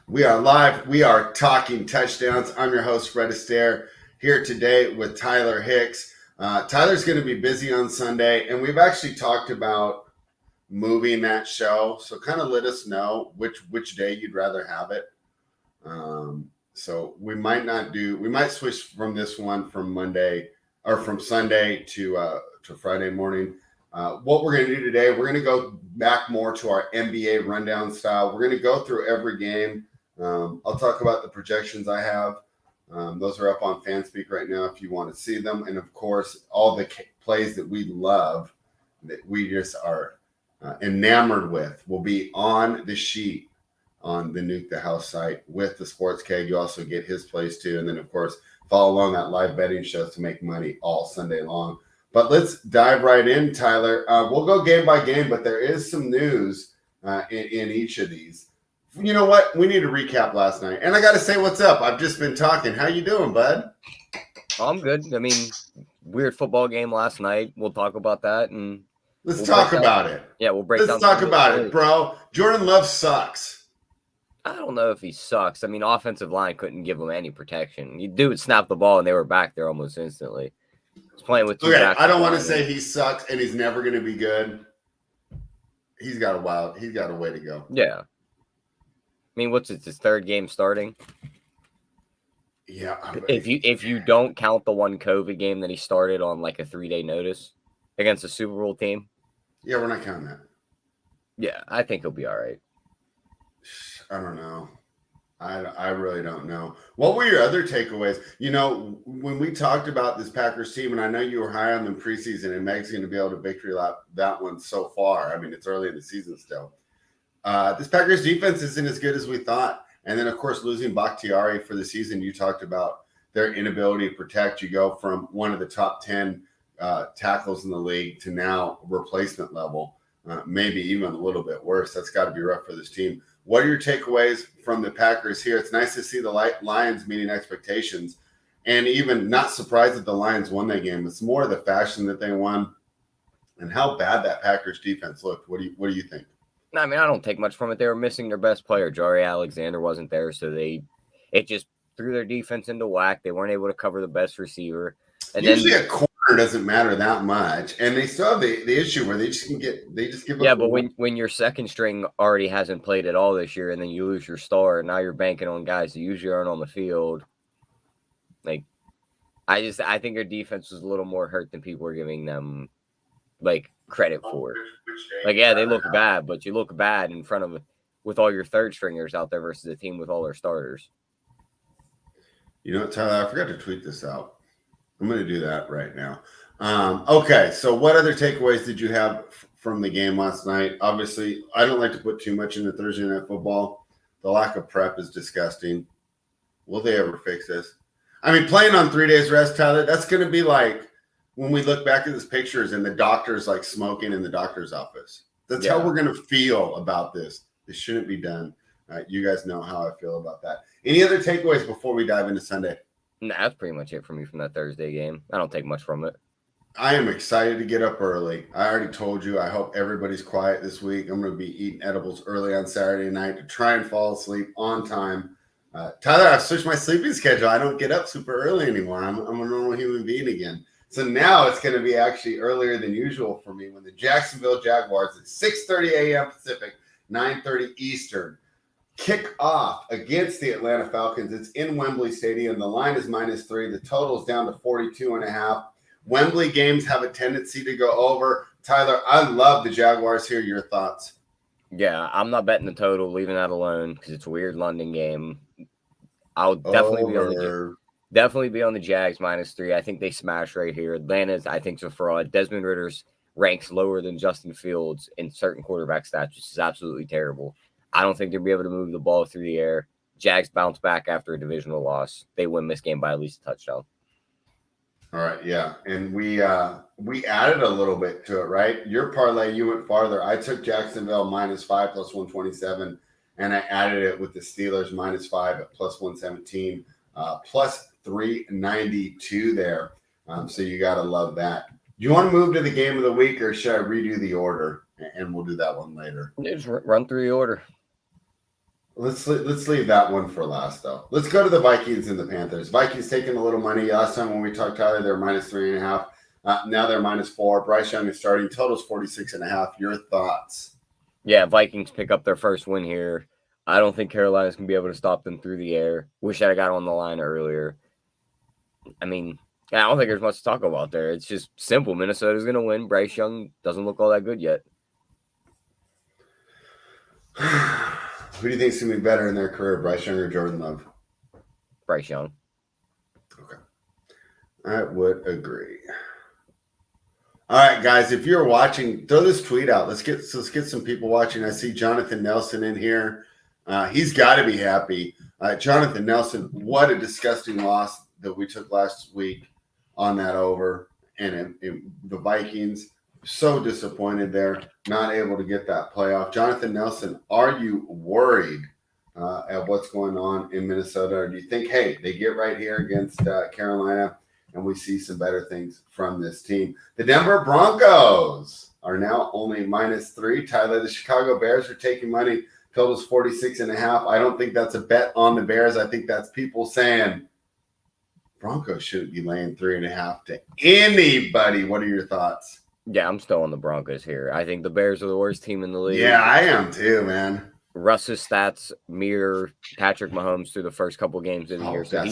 We are live. We are talking touchdowns. I'm your host, Fred Astaire, here today with Tyler Hicks. Tyler's going to be busy on Sunday, and we've actually talked about moving that show. So kind of let us know which day you'd rather have it. So we might switch from this one from Monday or from Sunday to Friday morning. What we're going to do today, we're going to go back more to our NBA rundown style. We're going to go through every game. I'll talk about the projections I have. Those are up on Fanspeak right now if you want to see them. And of course, all the plays that we love, that we just are enamored with, will be on the sheet on the Nuke the House site with the Sports Keg. You also get his plays too. And then, of course, follow along that live betting shows to make money all Sunday long. But let's dive right in, Tyler. We'll go game by game, but there is some news in each of these. You know what? We need to recap last night. And I got to say what's up. I've just been talking. How you doing, bud? I'm good. I mean, weird football game last night. We'll talk about that. And let's talk about it. Yeah, we'll break down. Let's talk about it, bro. Jordan Love sucks. I don't know if he sucks. I mean, offensive line couldn't give him any protection. You dude snapped the ball, and they were back there almost instantly. He's playing with two. Okay, I don't want to say he sucks and he's never going to be good. He's got a way to go. Yeah. I mean, what's his third game starting? Yeah. If you don't count the one COVID game that he started on like a 3-day notice against a Super Bowl team. Yeah, we're not counting that. Yeah, I think he'll be all right. I don't know. I really don't know. What were your other takeaways? You know, when we talked about this Packers team, and I know you were high on them preseason, and Meg's going to be able to victory lap that one so far. I mean, it's early in the season still. This Packers defense isn't as good as we thought. And then, of course, losing Bakhtiari for the season, you talked about their inability to protect. You go from one of the top 10 tackles in the league to now replacement level, maybe even a little bit worse. That's got to be rough for this team. What are your takeaways from the Packers here? It's nice to see the Lions meeting expectations, and even not surprised that the Lions won that game. It's more the fashion that they won and how bad that Packers defense looked. What do you think? I mean, I don't take much from it. They were missing their best player. Jari Alexander wasn't there, so it just threw their defense into whack. They weren't able to cover the best receiver. And usually a corner doesn't matter that much, and they still have the issue where they just give up. Yeah, but when your second string already hasn't played at all this year, and then you lose your star, and now you're banking on guys that usually aren't on the field. Like, I think their defense was a little more hurt than people were giving them like credit for. Like, yeah, they look bad, but you look bad in front of with all your third stringers out there versus a team with all their starters. You know what, Tyler? I forgot to tweet this out. I'm going to do that right now. Okay, so what other takeaways did you have from the game last night? Obviously, I don't like to put too much into Thursday Night Football. The lack of prep is disgusting. Will they ever fix this? I mean, playing on 3 days rest, Tyler, that's going to be like when we look back at these pictures and the doctor's like smoking in the doctor's office. That's how we're going to feel about this. This shouldn't be done. You guys know how I feel about that. Any other takeaways before we dive into Sunday? Nah, that's pretty much it for me from that Thursday game. I don't take much from it. I am excited to get up early. I already told you, I hope everybody's quiet this week. I'm going to be eating edibles early on Saturday night to try and fall asleep on time. Tyler, I've switched my sleeping schedule. I don't get up super early anymore. I'm a normal human being again. So now it's going to be actually earlier than usual for me when the Jacksonville Jaguars at 6:30 a.m. Pacific, 9:30 Eastern, kick off against the Atlanta Falcons. It's in Wembley Stadium. The line is -3. The total is down to 42.5. Wembley games have a tendency to go over. Tyler, I love the Jaguars here. Your thoughts? Yeah, I'm not betting the total, leaving that alone because it's a weird London game. I'll definitely be on the Jags -3. I think they smash right here. Atlanta's, I think, is a fraud. Desmond Ritter's ranks lower than Justin Fields in certain quarterback stats, which is absolutely terrible. I don't think they'll be able to move the ball through the air. Jags bounce back after a divisional loss. They win this game by at least a touchdown. All right, yeah. And we added a little bit to it, right? Your parlay, you went farther. I took Jacksonville -5 plus 127, and I added it with the Steelers -5 at plus 117, plus 392 there. So you got to love that. Do you want to move to the game of the week, or should I redo the order? And we'll do that one later. Just run through the order. Let's leave that one for last, though. Let's go to the Vikings and the Panthers. Vikings taking a little money. Last time when we talked, Tyler, they were -3.5. Now they're -4. Bryce Young is starting. Total's 46.5. Your thoughts? Yeah, Vikings pick up their first win here. I don't think Carolina's going to be able to stop them through the air. Wish I got on the line earlier. I mean, I don't think there's much to talk about there. It's just simple. Minnesota's going to win. Bryce Young doesn't look all that good yet. Who do you think is going to be better in their career, Bryce Young or Jordan Love? Bryce Young. Okay. I would agree. All right, guys, if you're watching, throw this tweet out. Let's get some people watching. I see Jonathan Nelson in here. He's got to be happy. Jonathan Nelson, what a disgusting loss that we took last week on that over. And the Vikings, so disappointed there, not able to get that playoff. Jonathan Nelson, are you worried at what's going on in Minnesota? Or do you think, hey, they get right here against Carolina and we see some better things from this team? The Denver Broncos are now only -3. Tyler, the Chicago Bears are taking money. Total's 46.5. I don't think that's a bet on the Bears. I think that's people saying Broncos shouldn't be laying 3.5 to anybody. What are your thoughts? Yeah, I'm still on the Broncos here. I think the Bears are the worst team in the league. Yeah, I am too, man. Russ's stats mirror Patrick Mahomes through the first couple games of the year. So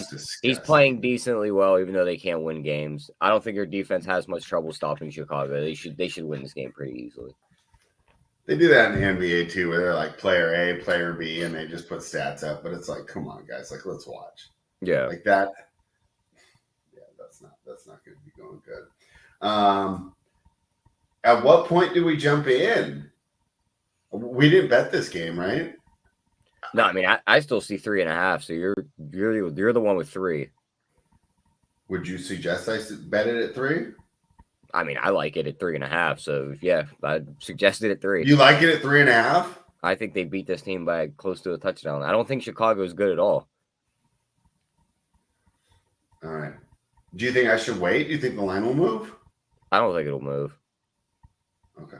he's playing decently well, even though they can't win games. I don't think their defense has much trouble stopping Chicago. They should win this game pretty easily. They do that in the NBA too, where they're like player A, player B, and they just put stats up. But it's like, come on, guys, like let's watch. Yeah, like that. Yeah, that's not going to be going good. At what point do we jump in? We didn't bet this game, right? No, I mean I still see 3.5. So you're the one with 3. Would you suggest I bet it at 3? I mean, I like it at 3.5. So yeah, I'd suggest it at 3. You like it at 3.5? I think they beat this team by close to a touchdown. I don't think Chicago is good at all. All right. Do you think I should wait? Do you think the line will move? I don't think it'll move. Okay.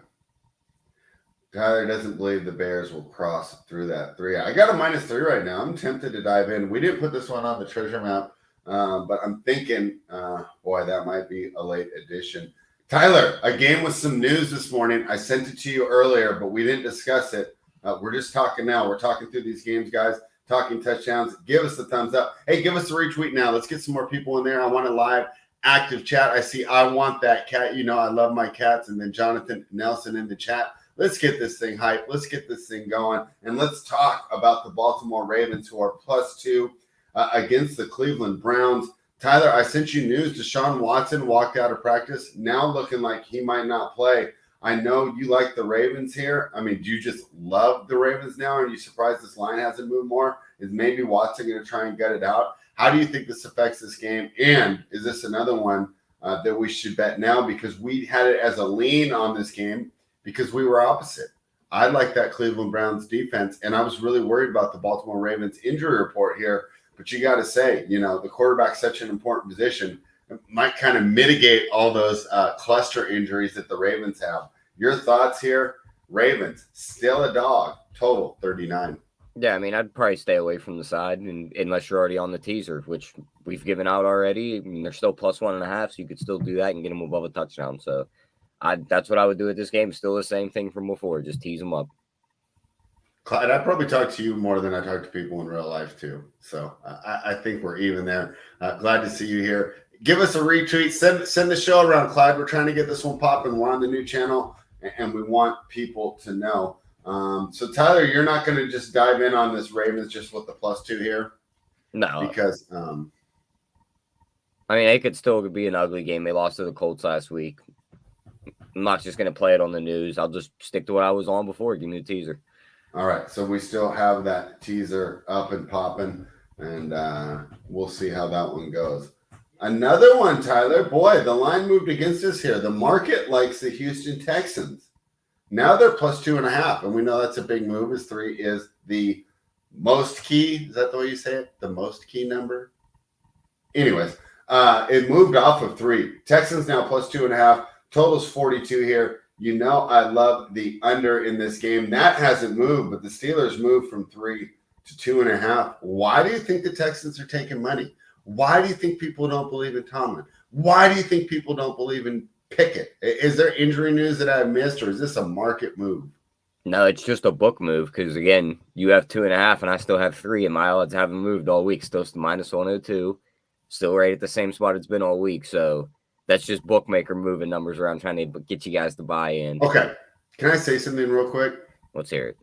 Tyler doesn't believe the Bears will cross through that 3. I got a -3 right now. I'm tempted to dive in. We didn't put this one on the treasure map, but I'm thinking, boy, that might be a late addition. Tyler, a game with some news this morning. I sent it to you earlier, but we didn't discuss it. We're just talking now. We're talking through these games, guys, talking touchdowns. Give us the thumbs up. Hey, give us a retweet now. Let's get some more people in there. I want a live active chat. I see I want that cat. You know I love my cats. And then Jonathan Nelson in the chat. Let's get this thing hyped. Let's get this thing going. And let's talk about the Baltimore Ravens, who are +2 against the Cleveland Browns. Tyler, I sent you news. Deshaun Watson walked out of practice, now looking like he might not play. I know you like the Ravens here. I mean, do you just love the Ravens now? Are you surprised this line hasn't moved more? Is maybe Watson going to try and gut it out? How do you think this affects this game? And is this another one that we should bet now? Because we had it as a lean on this game because we were opposite. I like that Cleveland Browns defense, and I was really worried about the Baltimore Ravens injury report here. But you got to say, you know, the quarterback's such an important position. It might kind of mitigate all those cluster injuries that the Ravens have. Your thoughts here? Ravens, still a dog, total 39. Yeah, I mean, I'd probably stay away from the side unless you're already on the teaser, which we've given out already. I mean, they're still +1.5, so you could still do that and get them above a touchdown. So that's what I would do at this game. Still the same thing from before. Just tease them up. Clyde, I probably talk to you more than I talk to people in real life, too. So I think we're even there. Glad to see you here. Give us a retweet. Send the show around, Clyde. We're trying to get this one popping. We're on the new channel, and we want people to know. So, Tyler, you're not going to just dive in on this Ravens just with the +2 here? No. Because I mean, it could still be an ugly game. They lost to the Colts last week. I'm not just going to play it on the news. I'll just stick to what I was on before. Give me the teaser. All right, so we still have that teaser up and popping, and we'll see how that one goes. Another one, Tyler. Boy, the line moved against us here. The market likes the Houston Texans. Now they're +2.5, and we know that's a big move, as 3 is the most key. Is that the way you say it? The most key number? Anyways, it moved off of 3. Texans now +2.5. Total's 42 here. You know I love the under in this game. That hasn't moved, but the Steelers moved from 3 to 2.5. Why do you think the Texans are taking money? Why do you think people don't believe in Tomlin? Why do you think people don't believe in Pickett? Is there injury news that I've missed, or is this a market move? No, it's just a book move because, again, you have 2.5 and I still have 3, and my odds haven't moved all week. Still minus 102. Still right at the same spot it's been all week. So that's just bookmaker moving numbers around trying to get you guys to buy in. Okay. Can I say something real quick? Let's hear it.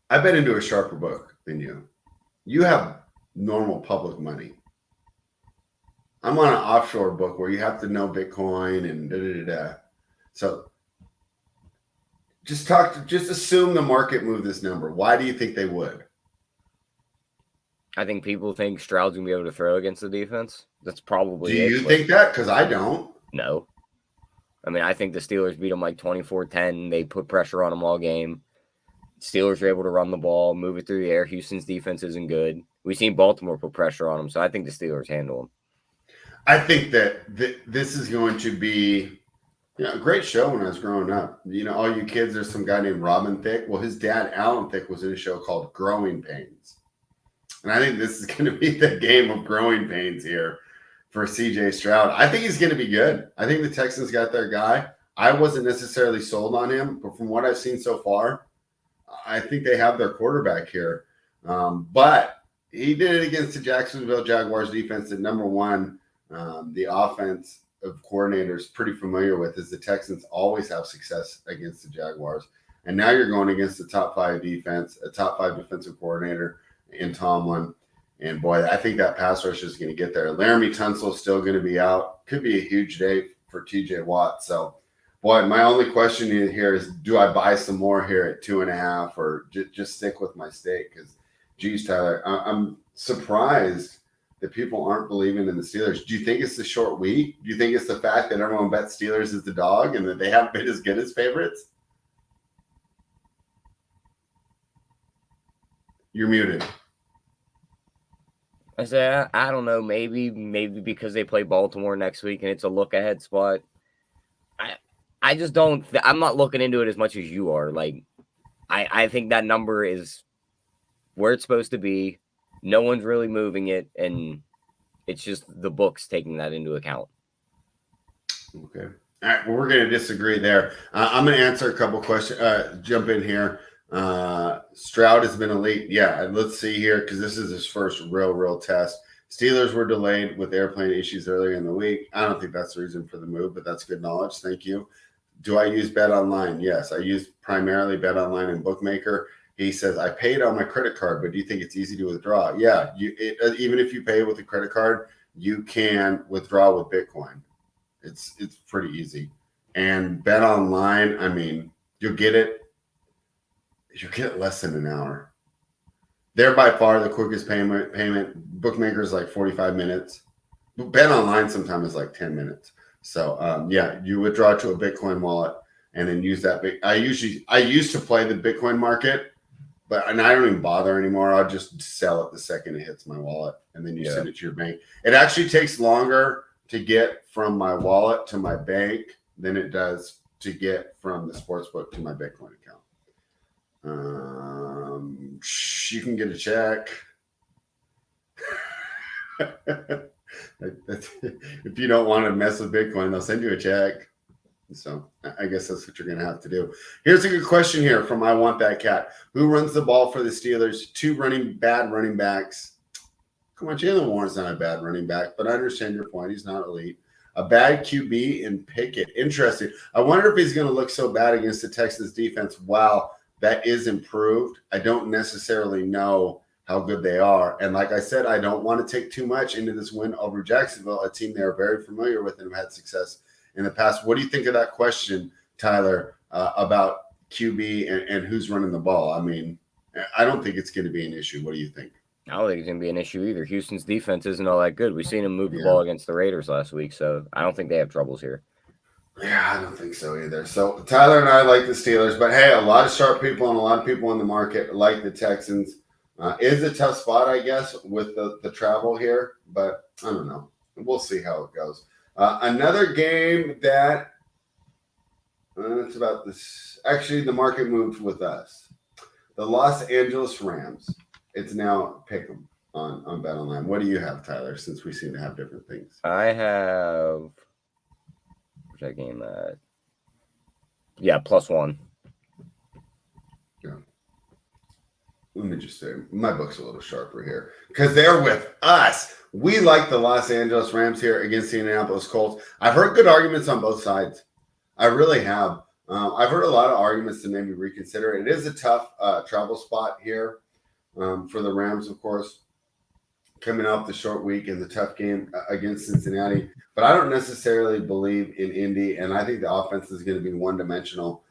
I've been into a sharper book than you. You have normal public money. I'm on an offshore book where you have to know Bitcoin and da-da-da-da. So just assume the market moved this number. Why do you think they would? I think people think Stroud's going to be able to throw against the defense. That's probably it. Do you think that? Because I don't. No. I mean, I think the Steelers beat them like 24-10. They put pressure on them all game. Steelers are able to run the ball, move it through the air. Houston's defense isn't good. We've seen Baltimore put pressure on them, so I think the Steelers handle them. I think that this is going to be a great show when I was growing up. All you kids, there's some guy named Robin Thicke. Well, his dad, Alan Thicke, was in a show called Growing Pains. And I think this is going to be the game of growing pains here for CJ Stroud. I think he's going to be good. I think the Texans got their guy. I wasn't necessarily sold on him, but from what I've seen so far, I think they have their quarterback here. But he did it against the Jacksonville Jaguars defense that, number one, the offense of coordinators pretty familiar with is the Texans always have success against the Jaguars. And now you're going against the top 5 defense, a top 5 defensive coordinator in Tomlin. And boy, I think that pass rush is going to get there. Laramie Tunsil is still going to be out. Could be a huge day for TJ Watt. So, boy, my only question here is, do I buy some more here at 2.5 or just stick with my stake? Because, geez, Tyler, I'm surprised that people aren't believing in the Steelers. Do you think it's the short week? Do you think it's the fact that everyone bets Steelers is the dog and that they haven't been as good as favorites? You're muted. I say, I don't know, maybe because they play Baltimore next week and it's a look ahead spot. I just don't. I'm not looking into it as much as you are. Like, I think that number is where it's supposed to be. No one's really moving it, and it's just the books taking that into account. Okay. All right. Well, we're going to disagree there. I'm going to answer a couple questions. Jump in here. Stroud has been elite. Yeah. Let's see here, because this is his first real test. Steelers were delayed with airplane issues earlier in the week. I don't think that's the reason for the move, but that's good knowledge. Thank you. Do I use Bet Online? Yes. I use primarily Bet Online and Bookmaker. He says, I paid on my credit card, but do you think it's easy to withdraw? Yeah. Even if you pay with a credit card, you can withdraw with Bitcoin. It's pretty easy. And Bet Online, I mean, you'll get it less than an hour. They're by far the quickest payment. Bookmaker is like 45 minutes. Bet Online sometimes is like 10 minutes. So, yeah, you withdraw to a Bitcoin wallet and then use that. I used to play the Bitcoin market, and I don't even bother anymore. I'll just sell it the second it hits my wallet, and then you send it to your bank. It actually takes longer to get from my wallet to my bank than it does to get from the sportsbook to my Bitcoin account. You can get a check. If you don't want to mess with Bitcoin, they'll send you a check. So I guess that's what you're going to have to do. Here's a good question here from I Want That Cat. Who runs the ball for the Steelers? 2 bad running backs. Come on, Jalen Warren's not a bad running back, but I understand your point. He's not elite. A bad QB in Pickett. Interesting. I wonder if he's going to look so bad against the Texans defense. Wow, that is improved. I don't necessarily know how good they are. And like I said, I don't want to take too much into this win over Jacksonville, a team they are very familiar with and have had success in the past. What do you think of that question, Tyler, about QB and who's running the ball? I mean, I don't think it's going to be an issue. What do you think? I don't think it's going to be an issue either. Houston's defense isn't all that good. We've seen them move the ball against the Raiders last week, so I don't think they have troubles here. Yeah, I don't think so either. So Tyler and I like the Steelers, but hey, a lot of sharp people and a lot of people in the market like the Texans. Is a tough spot, I guess, with the travel here, but I don't know. We'll see how it goes. Another game that it's about this. Actually, the market moved with us. The Los Angeles Rams it's now pick 'em on Bet Online. What do you have, Tyler? Since we seem to have different things. I have where's that game at? Yeah, +1. Yeah. Let me just say, my book's a little sharper here because they're with us. We like the Los Angeles Rams here against the Indianapolis Colts. I've heard good arguments on both sides. I really have. I've heard a lot of arguments to make me reconsider. It is a tough travel spot here for the Rams, of course, coming off the short week and the tough game against Cincinnati. But I don't necessarily believe in Indy, and I think the offense is going to be one-dimensional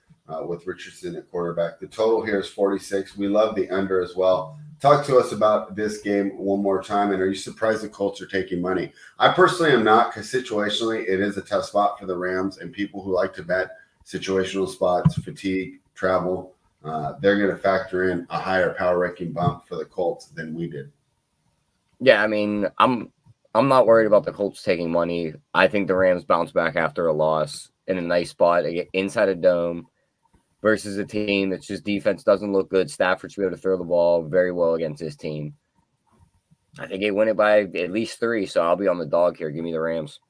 with Richardson at quarterback. The total here is 46. We love the under as well. Talk to us about this game one more time, and are you surprised the Colts are taking money? I personally am not, because situationally it is a tough spot for the Rams, and people who like to bet situational spots, fatigue, travel, they're going to factor in a higher power ranking bump for the Colts than we did. Yeah, I mean, I'm not worried about the Colts taking money. I think the Rams bounce back after a loss in a nice spot inside a dome versus a team that's just defense doesn't look good. Stafford should be able to throw the ball very well against this team. I think they win it by at least 3, so I'll be on the dog here. Give me the Rams.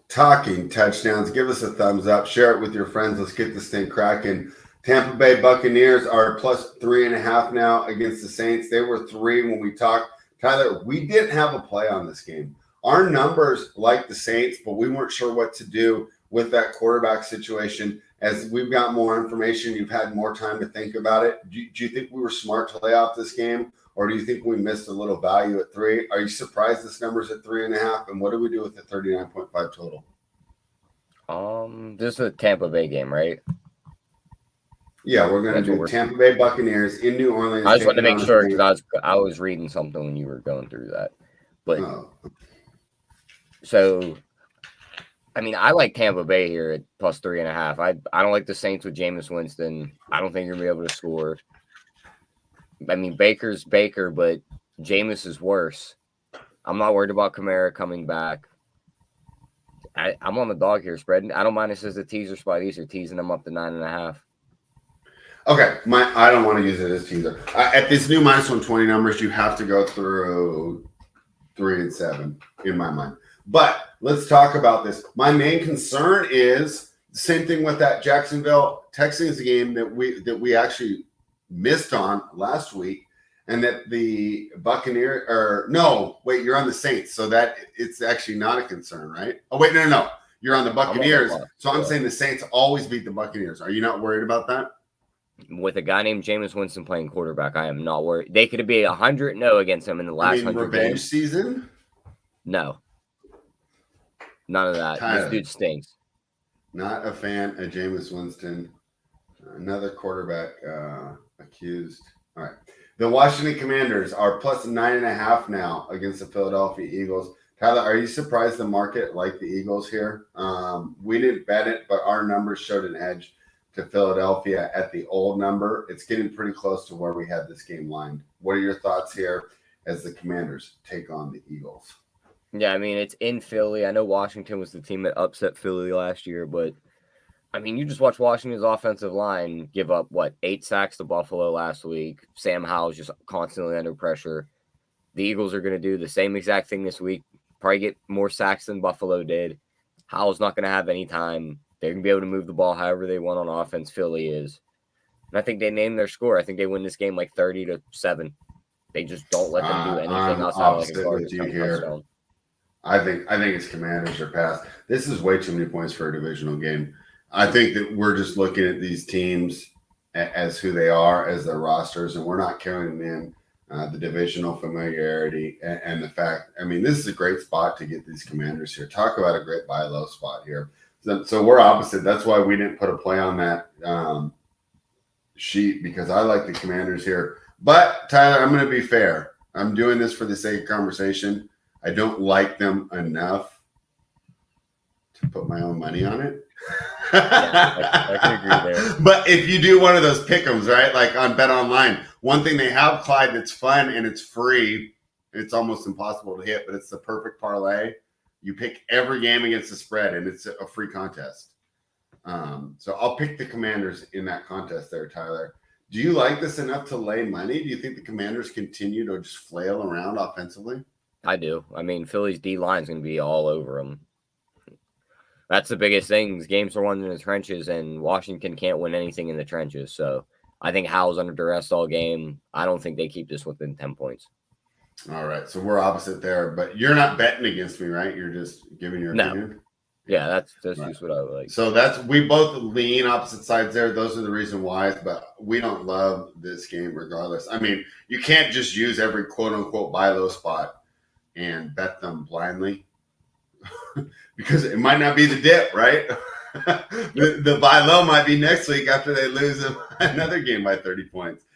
Talking touchdowns. Give us a thumbs up. Share it with your friends. Let's get this thing cracking. Tampa Bay Buccaneers are +3.5 now against the Saints. They were 3 when we talked. Tyler, we didn't have a play on this game. Our numbers like the Saints, but we weren't sure what to do with that quarterback situation. As we've got more information, you've had more time to think about it. Do you think we were smart to lay off this game, or do you think we missed a little value at 3? Are you surprised this number's at 3.5? And what do we do with the 39.5 total? This is a Tampa Bay game, right? Yeah, we're going to do Tampa Bay Buccaneers in New Orleans. I just wanted to make sure because I was reading something when you were going through that. But So, I mean, I like Tampa Bay here at +3.5. I don't like the Saints with Jameis Winston. I don't think you're going to be able to score. I mean, Baker's Baker, but Jameis is worse. I'm not worried about Kamara coming back. I'm on the dog here spreading. I don't mind this as a teaser spot either, teasing them up to 9.5. Okay, I don't want to use it as teaser. At this new -120 numbers, you have to go through 3 and 7 in my mind. But let's talk about this. My main concern is the same thing with that Jacksonville Texans game that we actually missed on last week, and that the Buccaneers you're on the Saints, so that it's actually not a concern, right? Oh wait, no, you're on the Buccaneers. So I'm saying the Saints always beat the Buccaneers. Are you not worried about that? With a guy named Jameis Winston playing quarterback, I am not worried. They could be 100-0 against him in the last 100 revenge games. Season? No. None of that. Tyler, this dude stinks. Not a fan of Jameis Winston. Another quarterback accused. All right. The Washington Commanders are +9.5 now against the Philadelphia Eagles. Tyler, are you surprised the market liked the Eagles here? We didn't bet it, but our numbers showed an edge to Philadelphia at the old number. It's getting pretty close to where we had this game lined. What are your thoughts here as the Commanders take on the Eagles? Yeah, I mean, it's in Philly. I know Washington was the team that upset Philly last year, but I mean, you just watch Washington's offensive line give up, 8 sacks to Buffalo last week. Sam Howell's just constantly under pressure. The Eagles are going to do the same exact thing this week, probably get more sacks than Buffalo did. Howell's not going to have any time. They're going to be able to move the ball however they want on offense. Philly is. And I think they named their score. I think they win this game 30-7. They just don't let them do anything outside of a garbage touchdown. I think it's Commanders or pass. This is way too many points for a divisional game. I think that we're just looking at these teams as who they are, as their rosters, and we're not counting in the divisional familiarity and the fact. I mean, this is a great spot to get these Commanders here. Talk about a great buy low spot here. So we're opposite. That's why we didn't put a play on that sheet, because I like the Commanders here. But, Tyler, I'm going to be fair. I'm doing this for the sake of conversation. I don't like them enough to put my own money on it. Yeah, I can agree there. But if you do one of those pick'ems, right, like on Bet Online, one thing they have, Clyde, that's fun and it's free, it's almost impossible to hit, but it's the perfect parlay. You pick every game against the spread, and it's a free contest. So I'll pick the Commanders in that contest there, Tyler. Do you like this enough to lay money? Do you think the Commanders continue to just flail around offensively? I do. I mean, Philly's D line is going to be all over them. That's the biggest thing. Games are won in the trenches, and Washington can't win anything in the trenches. So I think Howell's under duress all game. I don't think they keep this within 10 points. All right. So we're opposite there, but you're not betting against me, right? You're just giving your opinion? Yeah, that's right. just what I would like. So we both lean opposite sides there. Those are the reason why, but we don't love this game regardless. I mean, you can't just use every quote unquote buy low spot and bet them blindly because it might not be the dip, right? the buy low might be next week after they lose another game by 30 points.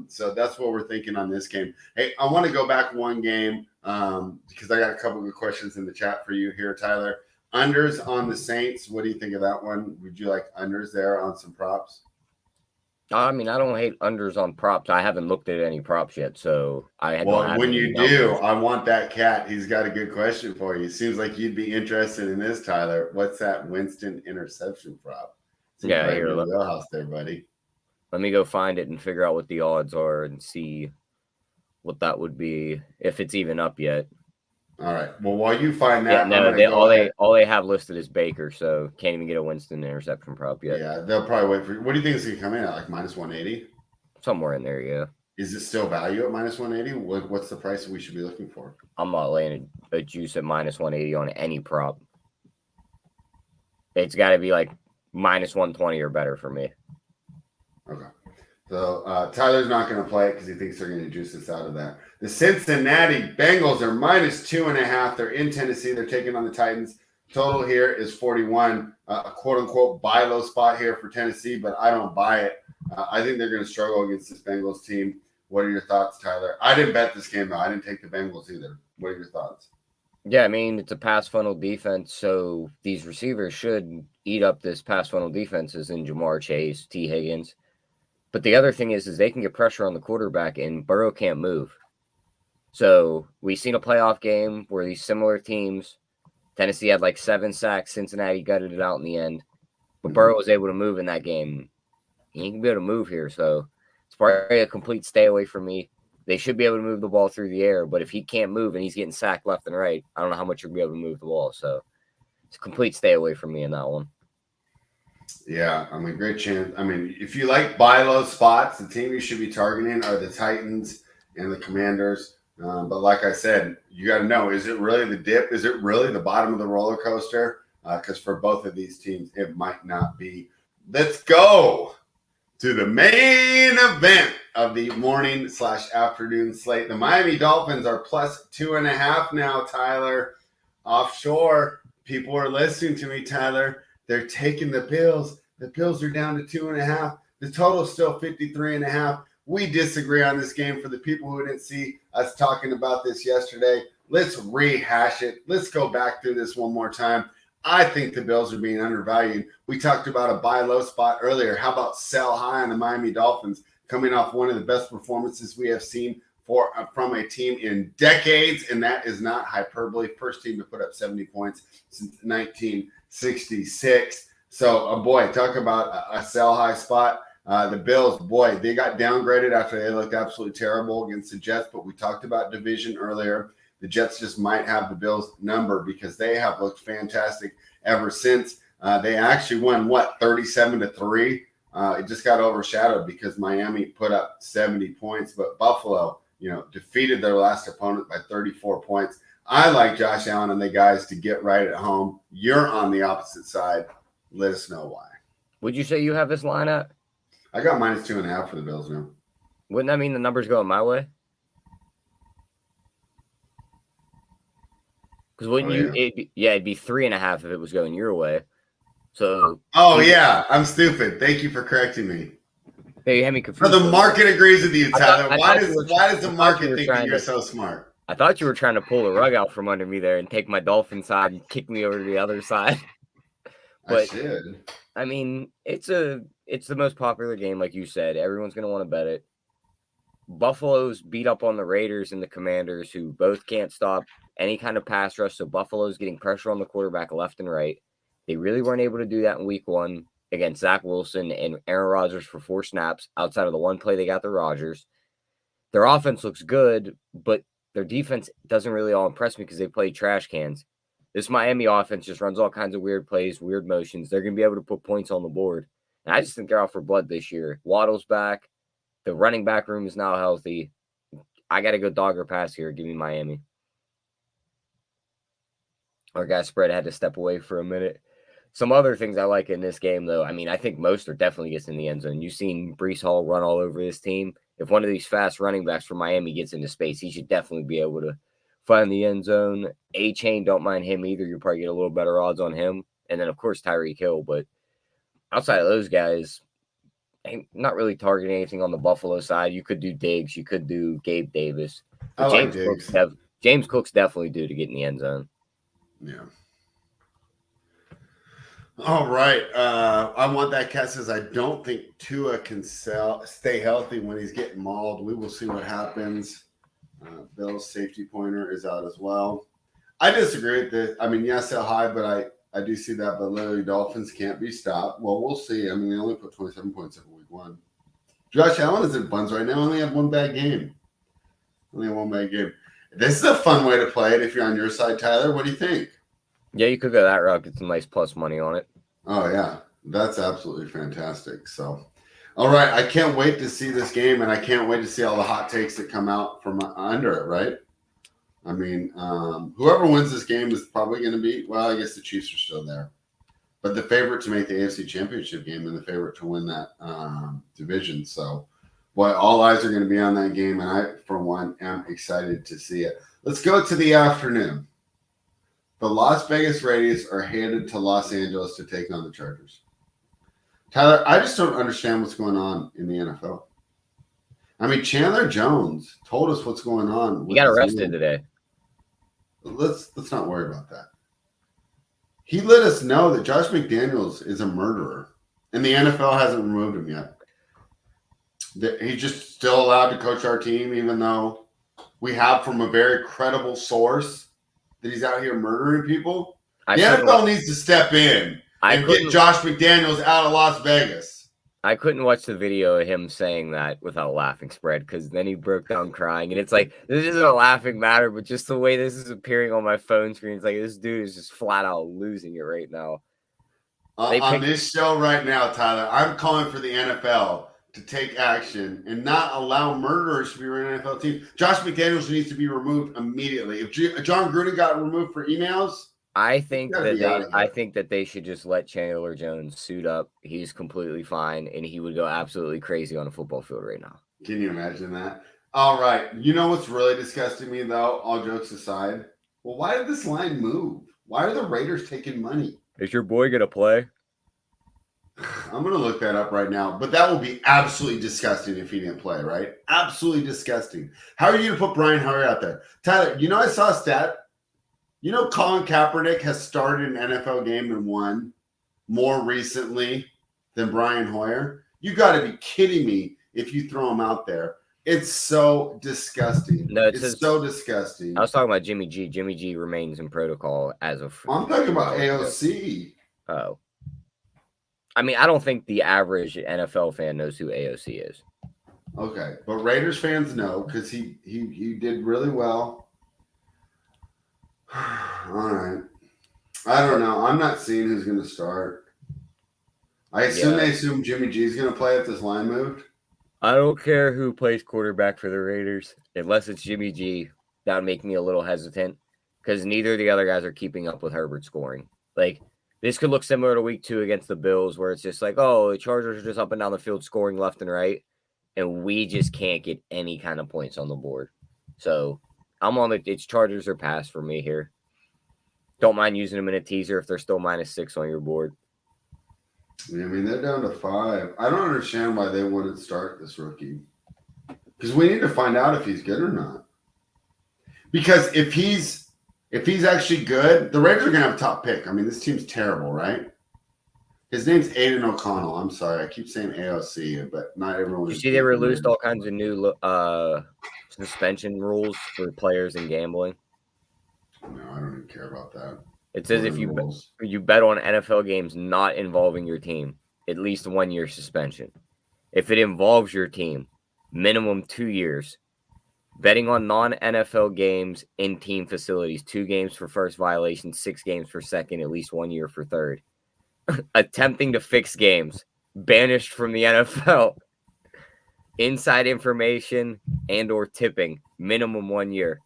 So that's what we're thinking on this game. Hey, I want to go back one game because I got a couple of questions in the chat for you here, Tyler. Unders on the Saints. What do you think of that one? Would you like unders there on some props? I mean, I don't hate unders on props. I haven't looked at any props yet, so when you do, I want that cat. He's got a good question for you. Seems like you'd be interested in this, Tyler. What's that Winston interception prop? Yeah, right here, wheelhouse there, buddy. Let me go find it and figure out what the odds are and see what that would be if it's even up yet. All right. Well, while you find that, all they have listed is Baker, so can't even get a Winston interception prop yet. Yeah, they'll probably wait for you. What do you think it's going to come in at? Like minus 180? Somewhere in there, yeah. Is it still value at minus 180? What's the price we should be looking for? I'm not laying a juice at minus 180 on any prop. It's got to be like minus 120 or better for me. Okay. So Tyler's not going to play it because he thinks they're going to juice us out of that. The Cincinnati Bengals are minus 2.5. They're in Tennessee. They're taking on the Titans. Total here is 41. A quote-unquote buy low spot here for Tennessee, but I don't buy it. I think they're going to struggle against this Bengals team. What are your thoughts, Tyler? I didn't bet this game, though. I didn't take the Bengals either. What are your thoughts? Yeah, I mean, it's a pass funnel defense, so these receivers should eat up this pass funnel defenses in Jamar Chase, T. Higgins. But the other thing is they can get pressure on the quarterback, and Burrow can't move. So we've seen a playoff game where these similar teams, Tennessee had like 7 sacks, Cincinnati gutted it out in the end. But Burrow was able to move in that game. He ain't going to be able to move here, so it's probably a complete stay away from me. They should be able to move the ball through the air, but if he can't move and he's getting sacked left and right, I don't know how much you'll be able to move the ball. So it's a complete stay away from me in that one. Yeah, I mean, great chance. I mean, if you like buy low spots, the team you should be targeting are the Titans and the Commanders. But like I said, you got to know, is it really the dip? Is it really the bottom of the roller coaster? Because for both of these teams, it might not be. Let's go to the main event of the morning/afternoon slate. The Miami Dolphins are plus 2.5 now, Tyler. Offshore, people are listening to me, Tyler. They're taking the Bills. The Bills are down to 2.5. The total is still 53.5. We disagree on this game. For the people who didn't see us talking about this yesterday, let's rehash it. Let's go back through this one more time. I think the Bills are being undervalued. We talked about a buy low spot earlier. How about sell high on the Miami Dolphins coming off one of the best performances we have seen from a team in decades, and that is not hyperbole. First team to put up 70 points since 1966. So, boy, talk about a sell high spot. The Bills, boy, they got downgraded after they looked absolutely terrible against the Jets, but we talked about division earlier. The Jets just might have the Bills number because they have looked fantastic ever since. They actually won, 37-3? It just got overshadowed because Miami put up 70 points, but Buffalo, defeated their last opponent by 34 points. I like Josh Allen and the guys to get right at home. You're on the opposite side. Let us know why. Would you say you have this line at? I got minus 2.5 for the Bills now. Wouldn't that mean the number's going my way? Because it'd be 3.5 if it was going your way. So. Oh yeah, I'm stupid. Thank you for correcting me. Hey, you had me confused. So the market agrees with you, Tyler. Why does the market think that you're so smart? I thought you were trying to pull the rug out from under me there and take my Dolphin side and kick me over to the other side. But, I should. I mean, it's the most popular game, like you said. Everyone's going to want to bet it. Buffalo's beat up on the Raiders and the Commanders, who both can't stop any kind of pass rush. So Buffalo's getting pressure on the quarterback left and right. They really weren't able to do that in week 1. against Zach Wilson and Aaron Rodgers for 4 snaps outside of the one play they got to Rodgers. Their offense looks good, but their defense doesn't really all impress me because they play trash cans. This Miami offense just runs all kinds of weird plays, weird motions. They're going to be able to put points on the board. And I just think they're out for blood this year. Waddle's back. The running back room is now healthy. I got to go dog or pass here. Give me Miami. Our guy spread had to step away for a minute. Some other things I like in this game, though. I mean, I think Mostert definitely gets in the end zone. You've seen Breece Hall run all over this team. If one of these fast running backs from Miami gets into space, he should definitely be able to find the end zone. A-Chain, don't mind him either. You'll probably get a little better odds on him. And then, of course, Tyreek Hill. But outside of those guys, I'm not really targeting anything on the Buffalo side. You could do Diggs. You could do Gabe Davis. But James Cook's definitely due to get in the end zone. Yeah. All right. I want that cat says I don't think Tua can stay healthy when he's getting mauled. We will see what happens. Bill's safety pointer is out as well. I disagree with this. I mean, yes, they're high, but I do see that. But literally, Dolphins can't be stopped. Well, we'll see. I mean, they only put 27 points up in week 1. Josh Allen is in buns right now. Only have one bad game. This is a fun way to play it if you're on your side, Tyler. What do you think? Yeah, you could go that route. Get some nice plus money on it. Oh, yeah. That's absolutely fantastic. So, all right. I can't wait to see this game, and I can't wait to see all the hot takes that come out from under it, right? I mean, whoever wins this game is probably going to be, well, I guess the Chiefs are still there. But the favorite to make the AFC Championship game and the favorite to win that division. So, boy, all eyes are going to be on that game, and I, for one, am excited to see it. Let's go to the afternoon. The Las Vegas Raiders are headed to Los Angeles to take on the Chargers. Tyler, I just don't understand what's going on in the NFL. I mean, Chandler Jones told us what's going on. He got arrested today. Let's not worry about that. He let us know that Josh McDaniels is a murderer, and the NFL hasn't removed him yet. That he's just still allowed to coach our team, even though we have from a very credible source that he's out here murdering people. The NFL needs to step in and get Josh McDaniels out of Las Vegas. I couldn't watch the video of him saying that without a laughing spread, because then he broke down crying. And it's like, this isn't a laughing matter, but just the way this is appearing on my phone screen, it's like this dude is just flat out losing it right now. On this show right now, Tyler, I'm calling for the NFL to take action and not allow murderers to be running NFL teams. Josh McDaniels needs to be removed immediately. If John Gruden got removed for emails, I think that they should just let Chandler Jones suit up. He's completely fine, and he would go absolutely crazy on a football field right now. Can you imagine that? All right. You know what's really disgusting me, though, all jokes aside? Well, why did this line move? Why are the Raiders taking money? Is your boy going to play? I'm going to look that up right now, but that will be absolutely disgusting if he didn't play, right? Absolutely disgusting. How are you going to put Brian Hoyer out there? Tyler, you know I saw a stat. You know Colin Kaepernick has started an NFL game and won more recently than Brian Hoyer? You got to be kidding me if you throw him out there. It's so disgusting. No, it's so disgusting. I was talking about Jimmy G. Jimmy G remains in protocol as of... I'm talking about AOC. Oh. I mean, I don't think the average NFL fan knows who AOC is. Okay, but Raiders fans know because he did really well. All right. I don't know. I'm not seeing who's going to start. They assume Jimmy G is going to play if this line moved. I don't care who plays quarterback for the Raiders. Unless it's Jimmy G, that would make me a little hesitant because neither of the other guys are keeping up with Herbert scoring. Like, this could look similar to week 2 against the Bills where it's just like, oh, the Chargers are just up and down the field scoring left and right, and we just can't get any kind of points on the board. So I'm on it's Chargers or pass for me here. Don't mind using them in a teaser if they're still -6 on your board. Yeah, I mean, they're down to 5. I don't understand why they wouldn't start this rookie. Because we need to find out if he's good or not. Because if he's actually good, the Raiders are going to have a top pick. I mean, this team's terrible, right? His name's Aiden O'Connell. I'm sorry. I keep saying AOC, but not everyone. You see they released all kinds of new suspension rules for players in gambling? No, I don't even care about that. It says if you bet on NFL games not involving your team, at least 1 year suspension. If it involves your team, minimum 2 years. Betting on non-NFL games in team facilities, 2 games for first violation, 6 games for second, at least 1 year for third. Attempting to fix games, banished from the NFL. Inside information and or tipping, minimum 1 year.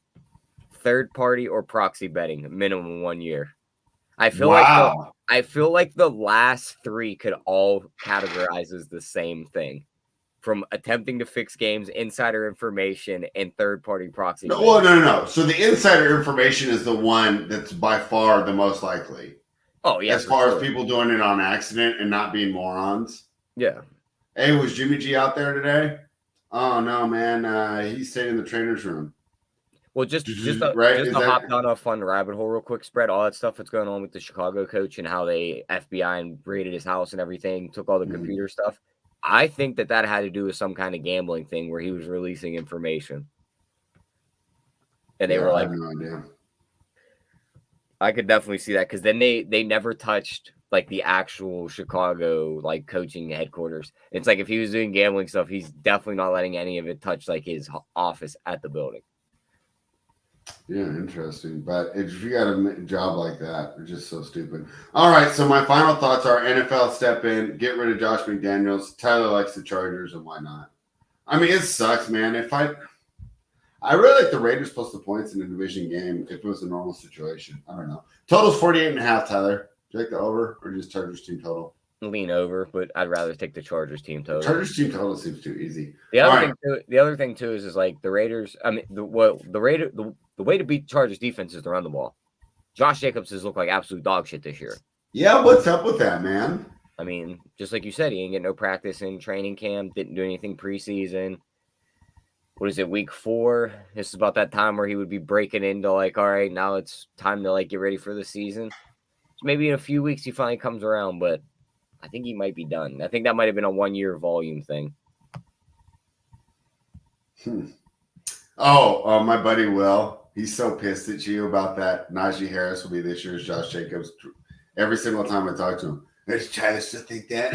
Third party or proxy betting, minimum 1 year. I feel like the last 3 could all categorize as the same thing. From attempting to fix games, insider information, and third-party proxy. No. So the insider information is the one that's by far the most likely. Oh, yeah. As far as people doing it on accident and not being morons. Yeah. Hey, was Jimmy G out there today? Oh, no, man. He stayed in the trainer's room. Well, just to hop down a fun rabbit hole real quick, spread all that stuff that's going on with the Chicago coach and how they FBI and raided his house and everything, took all the computer stuff. I think that had to do with some kind of gambling thing where he was releasing information. And they were like, I have no idea. I could definitely see that because then they never touched like the actual Chicago like coaching headquarters. It's like if he was doing gambling stuff, he's definitely not letting any of it touch like his office at the building. Yeah, interesting. But if you got a job like that, it's just so stupid. All right, so my final thoughts are NFL step in, get rid of Josh McDaniels. Tyler likes the Chargers, and why not? I mean, it sucks, man. I really like the Raiders plus the points in a division game if it was a normal situation. I don't know. Total's 48.5, Tyler. Do you like the over or just Chargers team total? Lean over, but I'd rather take the Chargers team total. Chargers team total seems too easy. The other thing too is like the Raiders. I mean, the way to beat Chargers defense is to run the ball. Josh Jacobs has looked like absolute dog shit this year. Yeah, what's up with that, man? I mean, just like you said, he ain't getting no practice in training camp. Didn't do anything preseason. What is it, week 4? This is about that time where he would be breaking into like, all right, now it's time to like get ready for the season. So maybe in a few weeks he finally comes around, but I think he might be done. I think that might have been a 1 year volume thing. Oh, my buddy Will, he's so pissed at you about that. Najee Harris will be this year's Josh Jacobs. Every single time I talk to him, there's Travis to think that.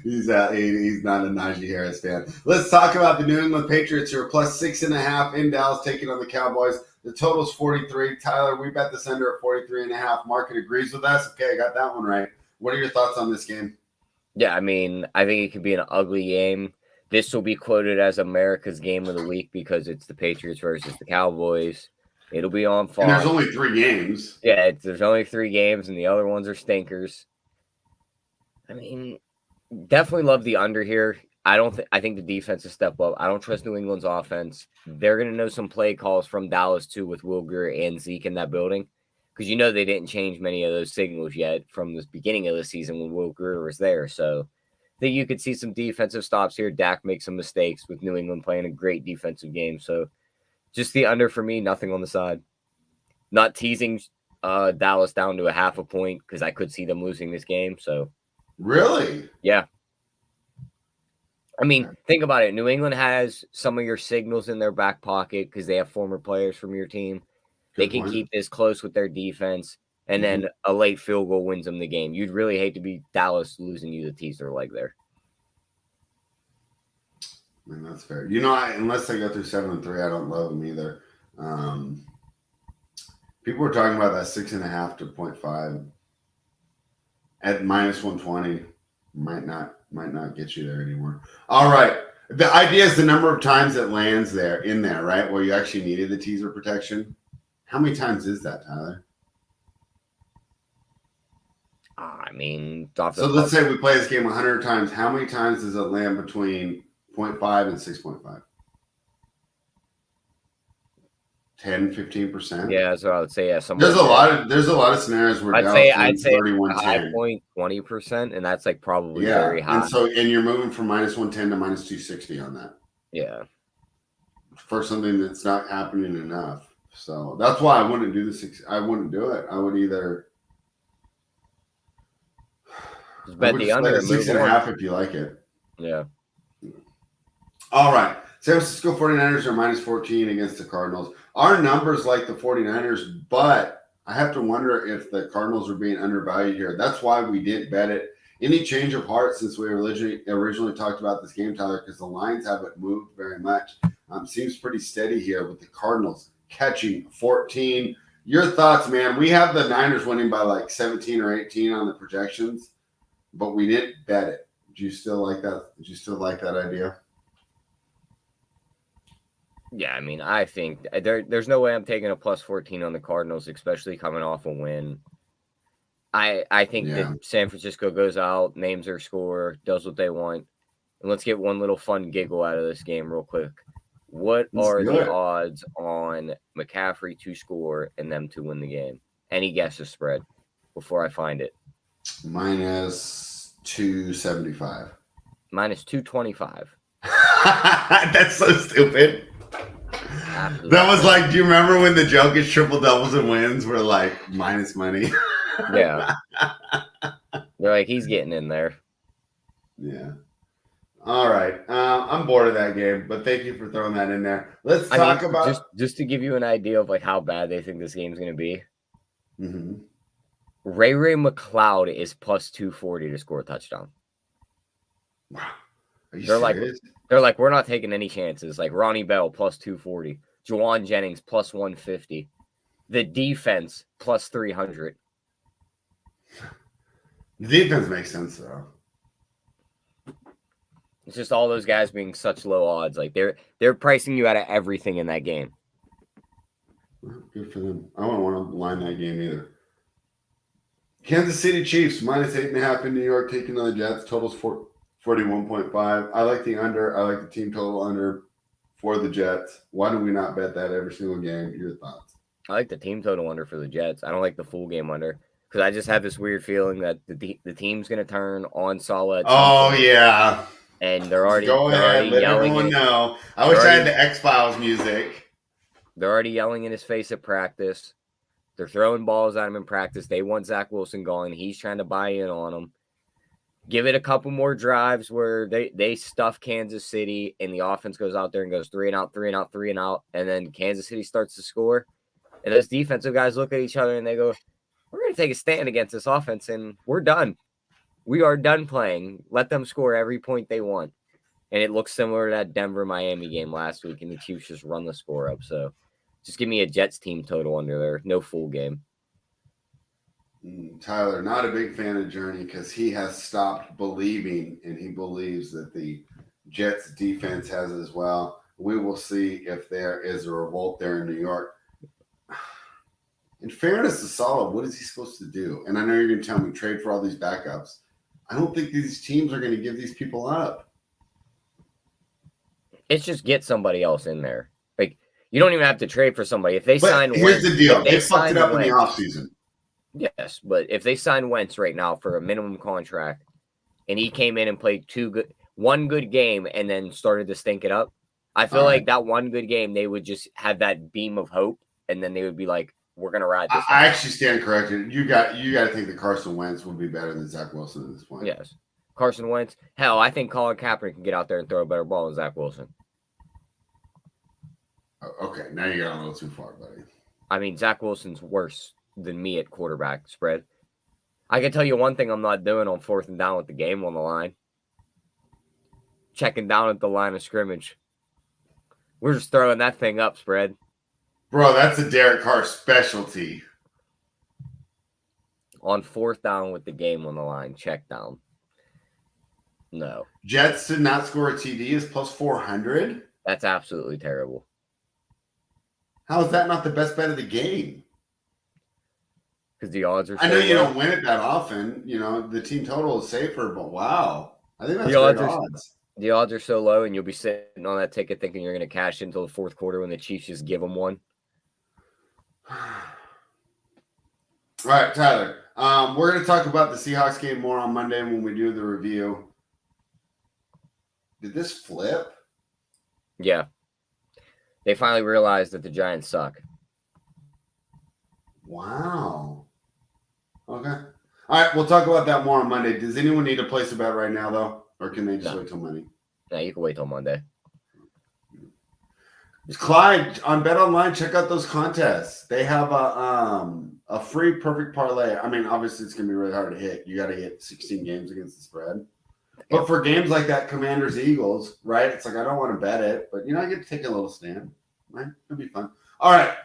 He's not a Najee Harris fan. Let's talk about the New England Patriots who are plus 6.5 in Dallas taking on the Cowboys. The total's 43. Tyler, we bet this under at 43.5. Market agrees with us. Okay, I got that one right. What are your thoughts on this game? Yeah, I mean, I think it could be an ugly game. This will be quoted as America's game of the week because it's the Patriots versus the Cowboys. It'll be on Fox. And there's only 3 games. Yeah, there's only 3 games, and the other ones are stinkers. I mean, definitely love the under here. I think the defense is step up. I don't trust New England's offense. They're going to know some play calls from Dallas, too, with Will Grier and Zeke in that building. Because they didn't change many of those signals yet from the beginning of the season when Will Grier was there. So I think you could see some defensive stops here. Dak makes some mistakes with New England playing a great defensive game. So just the under for me, nothing on the side. Not teasing Dallas down to a half a point because I could see them losing this game. So really? Yeah. I mean, think about it. New England has some of your signals in their back pocket because they have former players from your team. They can keep this close with their defense, and then a late field goal wins them the game. You'd really hate to be Dallas losing you the teaser leg there. I mean, that's fair. Unless they go through 7-3, I don't love them either. People were talking about that 6.5 to 0.5 at minus 120. Might not get you there anymore. All right. The idea is the number of times it lands in there, right? Where you actually needed the teaser protection. How many times is that, Tyler? I mean, so let's say we play this game 100 times. How many times does it land between 0.5 and 6.5? 10-15%. Yeah, so I would say There's a lot of scenarios where I'd say 31 high point 20%, and that's like probably very high. And you're moving from minus 110 to minus 260 on that. Yeah, for something that's not happening enough. So that's why I wouldn't do this. I wouldn't do it. I would either just bet the under 6.5 if you like it. Yeah. All right. San Francisco 49ers are minus 14 against the Cardinals. Our numbers like the 49ers, but I have to wonder if the Cardinals are being undervalued here. That's why we didn't bet it. Any change of heart since we originally talked about this game, Tyler, because the lines haven't moved very much. Seems pretty steady here with the Cardinals catching 14. Your thoughts, man? We have the Niners winning by like 17 or 18 on the projections, but we didn't bet it. Do you still like that? Did you still like that idea? Yeah, I mean, I think there's no way I'm taking a plus 14 on the Cardinals, especially coming off a win. I think that San Francisco goes out, names their score, does what they want. And let's get one little fun giggle out of this game real quick. What are the odds on McCaffrey to score and them to win the game? Any guesses, spread, before I find it? Minus 275. Minus 225. That's so stupid. Absolutely. That was like, do you remember when the Jokic triple doubles and wins were like minus money? Yeah. They're like, he's getting in there. Yeah. All right. I'm bored of that game, but thank you for throwing that in there. Let's talk about just to give you an idea of like how bad they think this game's going to be. Mm-hmm. Ray McLeod is plus 240 to score a touchdown. Wow. Are you serious? They're like, we're not taking any chances. Like Ronnie Bell plus 240, Juwan Jennings plus 150, the defense plus 300. The defense makes sense though. It's just all those guys being such low odds. Like they're pricing you out of everything in that game. Good for them. I don't want to line that game either. Kansas City Chiefs minus 8.5 in New York taking on the Jets. Totals 41.5. I like the under. I like the team total under for the Jets. Why do we not bet that every single game? Your thoughts? I like the team total under for the Jets. I don't like the full game under because I just have this weird feeling that the team's going to turn on solid. Oh, yeah. And they're already let everyone know. I wish I had the X-Files music. They're already yelling in his face at practice. They're throwing balls at him in practice. They want Zach Wilson going. He's trying to buy in on him. Give it a couple more drives where they stuff Kansas City and the offense goes out there and goes 3 and out, 3 and out, 3 and out. And then Kansas City starts to score. And those defensive guys look at each other and they go, we're going to take a stand against this offense and we're done. We are done playing. Let them score every point they want. And it looks similar to that Denver-Miami game last week, and the Chiefs just run the score up. So just give me a Jets team total under there. No full game. Tyler, not a big fan of Journey because he has stopped believing, and he believes that the Jets defense has as well. We will see if there is a revolt there in New York. In fairness to Saleh, what is he supposed to do? And I know you're going to tell me trade for all these backups. I don't think these teams are going to give these people up. It's just get somebody else in there. Like, you don't even have to trade for somebody. If they sign Wentz. Here's the deal. They fucked it up in the offseason. Yes, but if they sign Wentz right now for a minimum contract and he came in and played one good game and then started to stink it up, I feel like that one good game, they would just have that beam of hope and then they would be like, we're going to ride this. I actually stand corrected. You got to think that Carson Wentz would be better than Zach Wilson at this point. Yes. Carson Wentz. Hell, I think Colin Kaepernick can get out there and throw a better ball than Zach Wilson. Okay, now you got a little too far, buddy. I mean, Zach Wilson's worse than me at quarterback spread. I can tell you one thing I'm not doing on 4th and down with the game on the line. Checking down at the line of scrimmage. We're just throwing that thing up, spread. Bro, that's a Derek Carr specialty. On 4th down with the game on the line, check down. No. Jets did not score a TD is plus 400? That's absolutely terrible. How is that not the best bet of the game? Because the odds are so I know you don't win it that often. You know, the team total is safer, but wow. I think that's great odds. The odds are so low, and you'll be sitting on that ticket thinking you're going to cash until the 4th quarter when the Chiefs just give them one. All right, Tyler. We're going to talk about the Seahawks game more on Monday when we do the review. Did this flip? Yeah. They finally realized that the Giants suck. Wow. Okay. All right, we'll talk about that more on Monday. Does anyone need to place a bet right now, though? Or can they just wait till Monday? Yeah, you can wait till Monday. Clyde on Bet Online, check out those contests. They have a free perfect parlay. I mean, obviously it's gonna be really hard to hit. You got to get 16 games against the spread. But for games like that, Commanders Eagles, right? It's like I don't want to bet it, but I get to take a little stand. Right? It'll be fun. All right.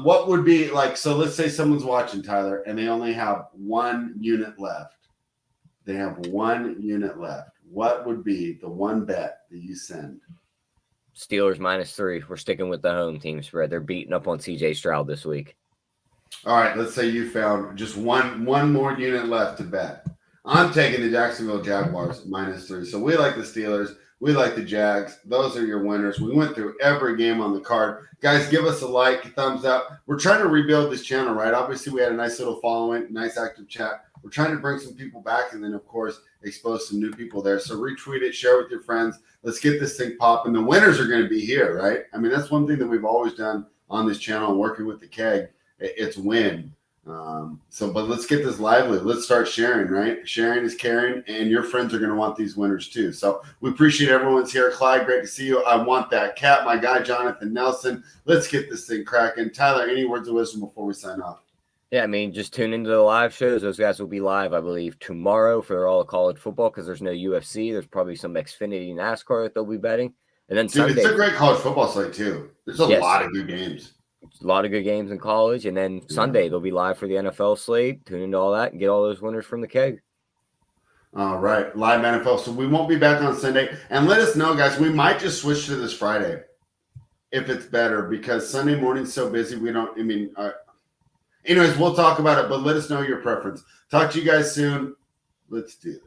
What would be like? So let's say someone's watching, Tyler, and they only have 1 unit left. They have 1 unit left. What would be the one bet that you send? Steelers -3. We're sticking with the home team spread. They're beating up on CJ Stroud this week. All right, let's say you found just one more unit left to bet. I'm taking the Jacksonville Jaguars -3. So we like the Steelers. We like the Jags. Those are your winners. We went through every game on the card. Guys, give us a like, thumbs up. We're trying to rebuild this channel, right? Obviously, we had a nice little following, nice active chat. We're trying to bring some people back and then, of course, expose some new people there. So retweet it, share with your friends. Let's get this thing popping. The winners are going to be here, right? I mean, that's one thing that we've always done on this channel and working with the keg. It's win. But let's get this lively. Let's start sharing, right? Sharing is caring, and your friends are going to want these winners too. So we appreciate everyone's here. Clyde, great to see you. I want that cat, my guy, Jonathan Nelson. Let's get this thing cracking. Tyler, any words of wisdom before we sign off? Yeah, I mean, just tune into the live shows. Those guys will be live, I believe, tomorrow for all of college football because there's no UFC. There's probably some Xfinity NASCAR that they'll be betting. And then Sunday, it's a great college football slate too. There's a lot of good games. A lot of good games in college. And then Sunday, they'll be live for the NFL slate. Tune into all that and get all those winners from the keg. All right. Live NFL. So we won't be back on Sunday. And let us know, guys. We might just switch to this Friday if it's better because Sunday morning's so busy. Anyways, we'll talk about it, but let us know your preference. Talk to you guys soon. Let's do this.